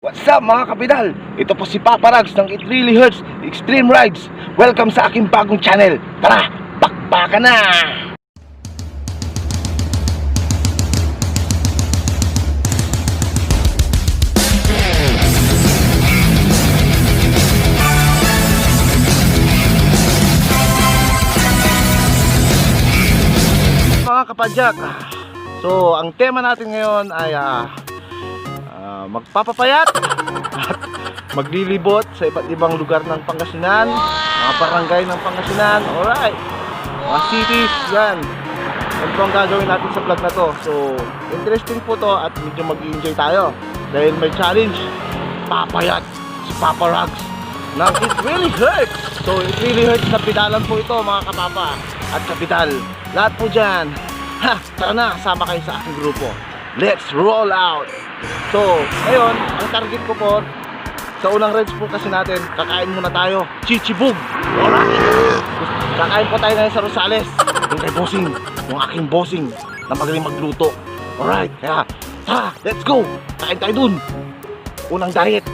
What's up mga kapidal? Ito po si Papa Rags ng It Really Hurts Extreme Rides. Welcome sa aking bagong channel. Tara, pakpakan na! Mga kapadyak, so ang tema natin ngayon ay magpapapayat at maglilibot sa iba't ibang lugar ng Pangasinan, mga barangay ng Pangasinan. Alright, mga cities, yan. Yan po ang gagawin natin sa vlog na to. So, interesting po to at medyo mag-enjoy tayo dahil may challenge. Papayat si Papa Rags ng It Really Hurts. So, It Really Hurts na pedalan po ito mga kapapa at kapidal. Lahat po dyan. Ha, tara na, sama kayo sa aking grupo. Let's roll out! So, ngayon, ang target ko po sa unang rides po kasi natin, kakain muna tayo chichibog. Alright! Kakain po tayo ngayon sa Rosales, yung kay bossing, yung aking bossing na magaling magluto. Alright, kaya tara, let's go! Kain tayo dun. Unang diet.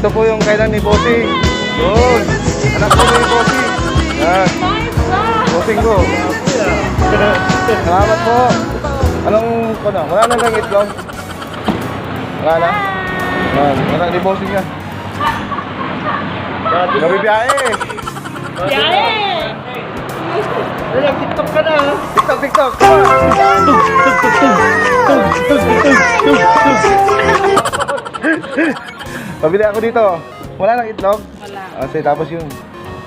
Ito po yung kainan ni Bossing. Yun. Anak ko ni Bossing. Yan. Bossing ko. Salamat po. Anong ano? Wala na lang itlog? Wala na? Yan. Anak ni Bossing yan. Nabibiyahe. Biyahe! TikTok ka na. TikTok. Pabili ako dito. Wala nang itlog? Wala. Kasi tapos yun.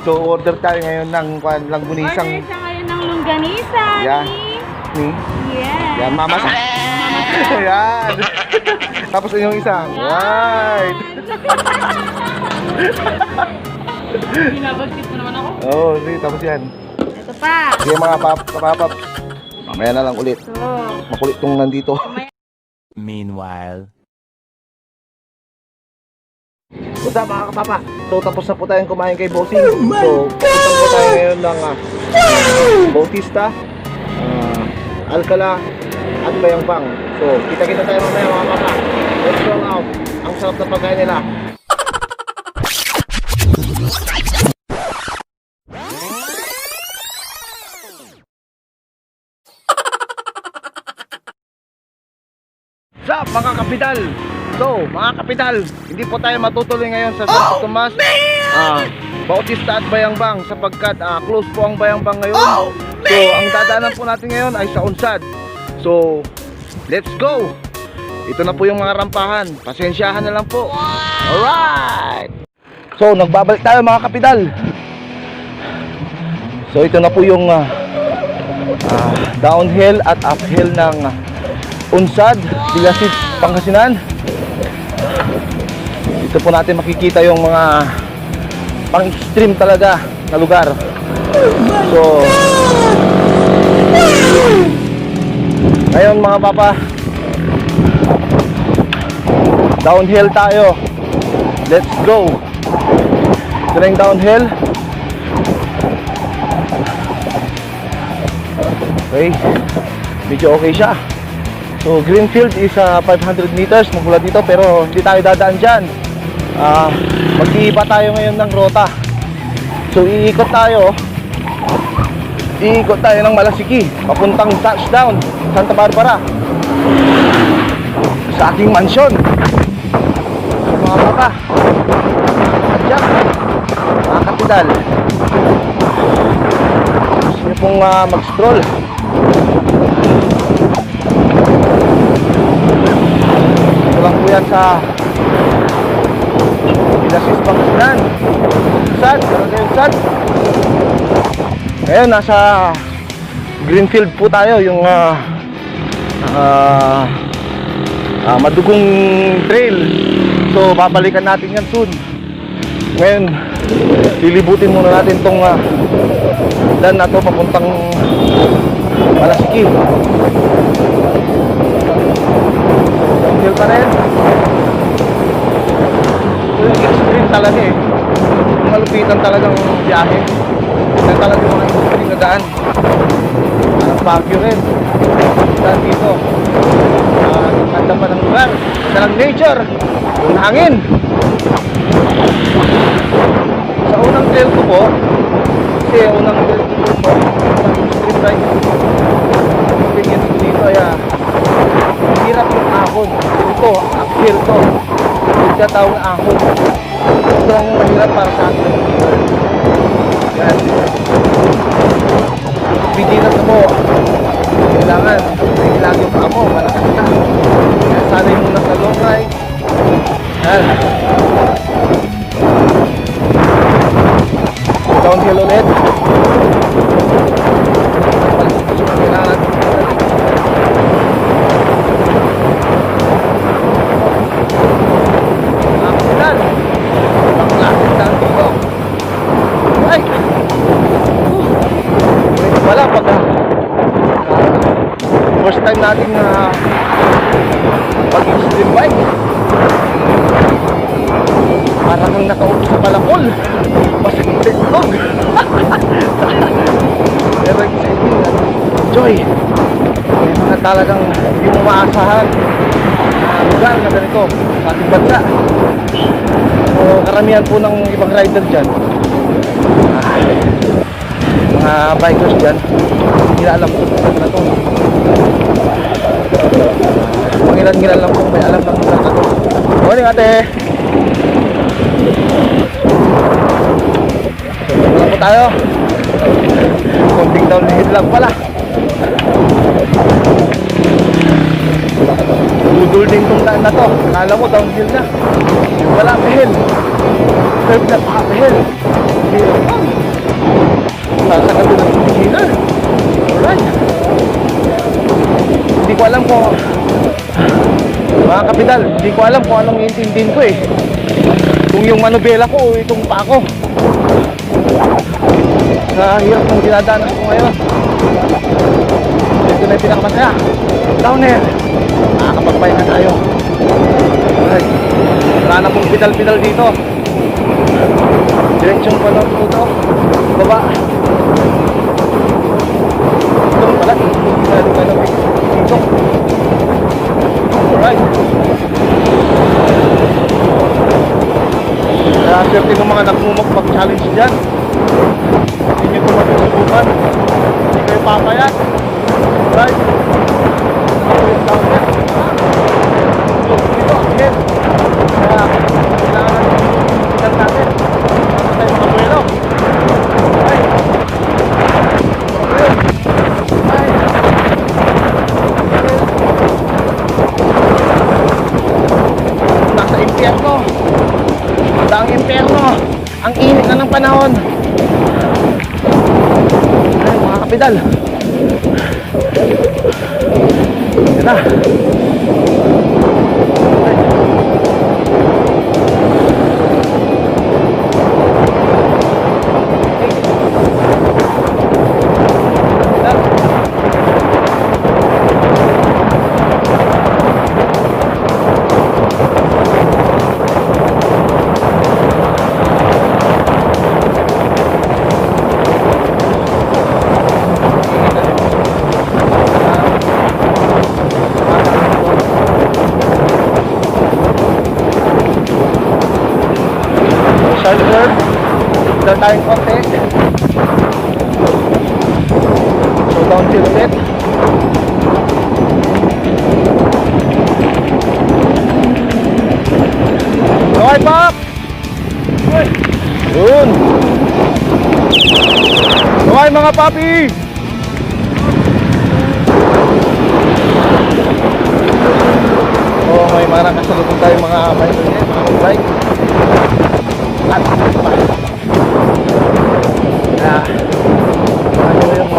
So order tayo ngayon ng langgunisang. Order siya ngayon ng longganisa Yeah. ni... Yes. Yes. Yan, mamasa. Yan. Tapos yung isa. Right. Binabagsit mo naman ako. Oo, sige, tapos yan. Ito pa. Sige mga papap. Mamaya na lang ulit. So, Makulit tong nandito. Meanwhile. What's up mga kapapa? So tapos na po tayong kumain kay Bossing. So pupunta po tayo ngayon ng Bautista, Alcala at Bayambang. So kita-kita tayo mamaya mga kapapa. Let's roll out. Ang sarap na pagkain nila. What's up mga kapital? So, mga kapital, hindi po tayo matutuloy ngayon sa Santo Tomas, Bautista at Bayambang sapagkat close po ang Bayambang ngayon. So, ang dadaanan po natin ngayon ay sa Unsad. So, let's go! Ito na po yung mga rampahan. Pasensyahan na lang po. Alright! So, nagbabalik tayo mga kapital. So, ito na po yung downhill at uphill ng Unsad, Dilasit, Pangasinan. Dito po natin makikita yung mga pang-extreme talaga na lugar. So Ngayon mga papa, downhill tayo. Let's go. Ito na yung downhill. Okay, medyo okay siya. So Greenfield is 500 meters mula dito, pero hindi tayo dadaan dyan. Mag-iiba tayo ngayon ng rota. So iikot tayo ng Malasiki papuntang touchdown Santa Barbara sa aking mansyon. So mga papa, adyak, mga kapital, gusto nyo pong mag-stroll, ito lang po yan sa Ilasis Pangasinan. Sad, sad. Ngayon nasa Greenfield po tayo, yung madugong trail. So babalikan natin yan soon. Ngayon lilibutin muna natin tong daan na to papuntang Malasiki. Downhill pa rin. So yung extreme talaga eh, malupitan talagang biyahe. Yan talaga yung mga extreme na daan. Parang Baguio rin daan dito. Ganda pa ng lugar, ganda ng nature, yung hangin. Sa unang trail ko po, kasi unang trail ko po, street ride, opinion ko dito ay hirap yung ahon. Ito, uphill to, hindi tawag na ahon. Ito lang yung mahirap para sa akin. Yan. Biginan na po, kailangan lagi yung paa mo, malakas ka. Kaya sanay muna sa long ride. Yan. Downhill ulit. Kailangan nakasilan. Ang klaseng daan dito. Ay! Ito pala pag first time natin pag-stream bike, parang kang nakaupo sa balakol, masakit sa itlog. Pero exciting, enjoy. May mga talagang hindi mo maasahan lugar na ganito sa ating bansa. So karamihan po ng ibang rider dyan, mga bikers dyan, hindi nila alam kung saan na to. Pangilan-ngilan lang po may alam ng lugar na to. Morning ate! Wala po tayo. Konting downhill lang pala. Budol din tong daan na to. Akala mo downhill na. Wala uphill. Curve na pa uphill. Nasa ka doon ng beginner. Alright. Hindi ko alam kung mga kapital, hindi ko alam kung anong iintindihin ko eh. Kung yung manubela ko o itong pa ako. Sa hirap ng dinadaanan ko ngayon. Ito na yung pinakamasaya. Downhill. Makakapagpahinga tayo. Alright. Wala na pong pidal-pidal dito. Direksyong pa lang dito. Baba. Ito pala. Ito pala. Ito. Alright. Kaya swerte ng mga nagmumag-challenge dyan. Hindi nyo ito matutubukan. Hindi kayo papayat. Alright. Ito yung down yan. Dito, again. Kaya kailangan natin natin. Para tayo mga buwelo. Alright. Nasa impyerno. Daang impyerno. Ang init na ng panahon. Ay, mga kapidal. Yan na. tayong konti. So downhill ulit. Okay, Pop! Yun! Okay, mga papi! Oh, may mga nakasalubong tayo mga bike. At ano yung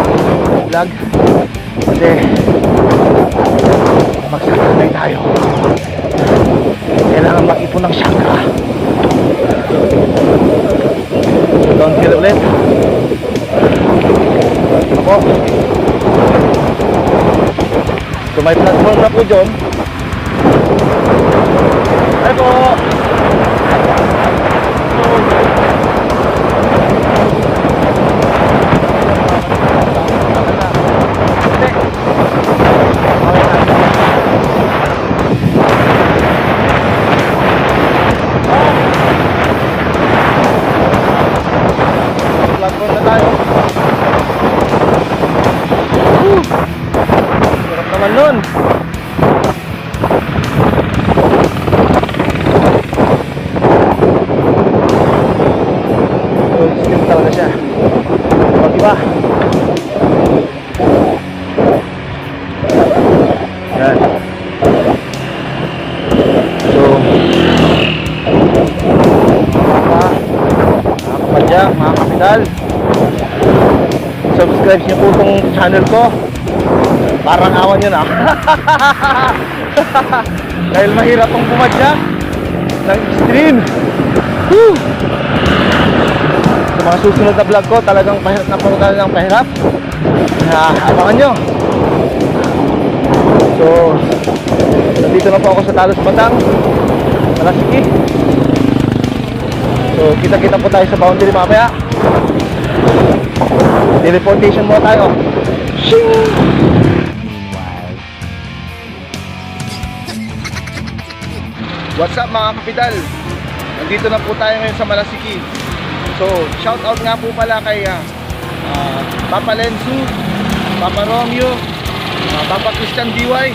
vlog? Kasi magsasanay tayo. Kailangan mag-ipon ng chakra. Downhill ulit. Ako. So may platform na po dyan. Ay po. Platform na tayo. Sarap naman nun. Steam talaga siya. Diba? Yan. So mga kapadya, mga kapital, subscribe niyo po itong channel ko. Parang awan nyo na. Dahil mahirap tong pumadya ng stream. Woo! Sa mga susunod na vlog ko, talagang pahirap na pagkakala ng pahirap. Abangan nyo. So nandito na po ako sa Talos Batang, Malasiki. So kita-kita po tayo sa boundary mamaya. Teleportation muna tayo. Shing! Meanwhile. What's up mga kapital? Nandito na po tayo ngayon sa Malasiki. So shout out nga po pala kay Papa Lensu, Papa Romeo, Papa Christian DY,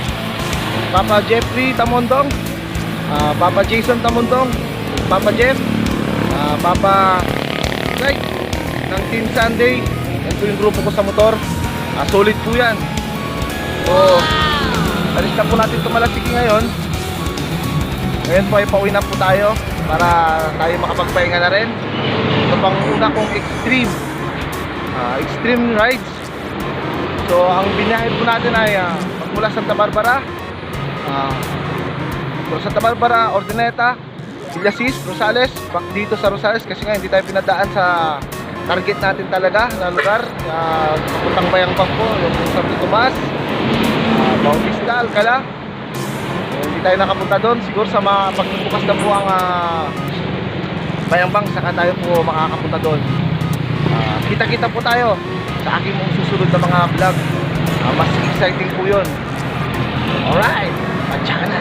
Papa Jeffrey Tamondong, Papa Jason Tamondong, Papa Jeff, Papa Mike ng Team Sunday. Yan po yung grupo ko sa motor. Solid po yan. So alis na po natin ito Malasiki ngayon. Ngayon po ay pauwi na po tayo para tayo makapagpahinga na rin. Ito pang una kong extreme rides. So ang binahe po natin ay mula Santa Barbara, Santa Barbara, Ordineta, Villasis, Rosales, back dito sa Rosales kasi nga hindi tayo pinadaan sa target natin talaga na lugar, papuntang Bayambang po, yung San Tomas, Bautista, Alcala. Hindi tayo nakapunta doon, siguro sa pagbubukas na po ang Bayambang, saka tayo po makakapunta doon. Kita-kita po tayo sa aking mga susunod na mga vlog. Mas exciting po yun. Alright, patsaka na.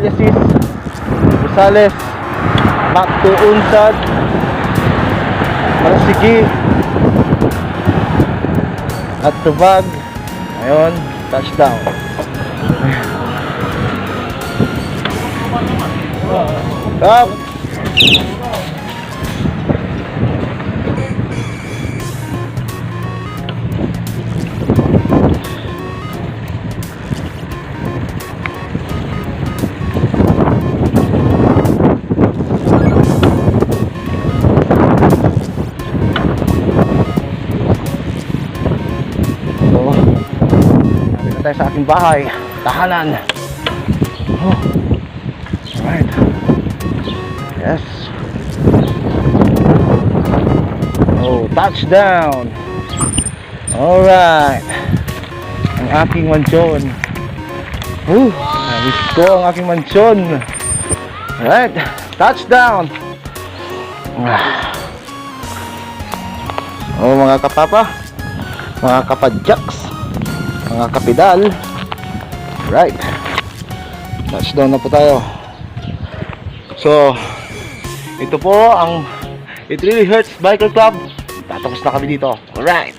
Aliasis, Rosales, Macto Unsad, Marasigi, at Tubag. Ayun, touchdown. Stop. Dito tayo sa aking bahay, tahanan. Oh. Alright. Yes. Oh, touchdown. Alright. Ang aking mansyon. Nabis ko ang aking mansyon. Alright. Touchdown. Oh, mga kapapa, mga kapadjaks, mga kapidal. Right. Touchdown na po tayo. So, ito po ang It Really Hurts Biker Club. Tatapos na kami dito. Alright.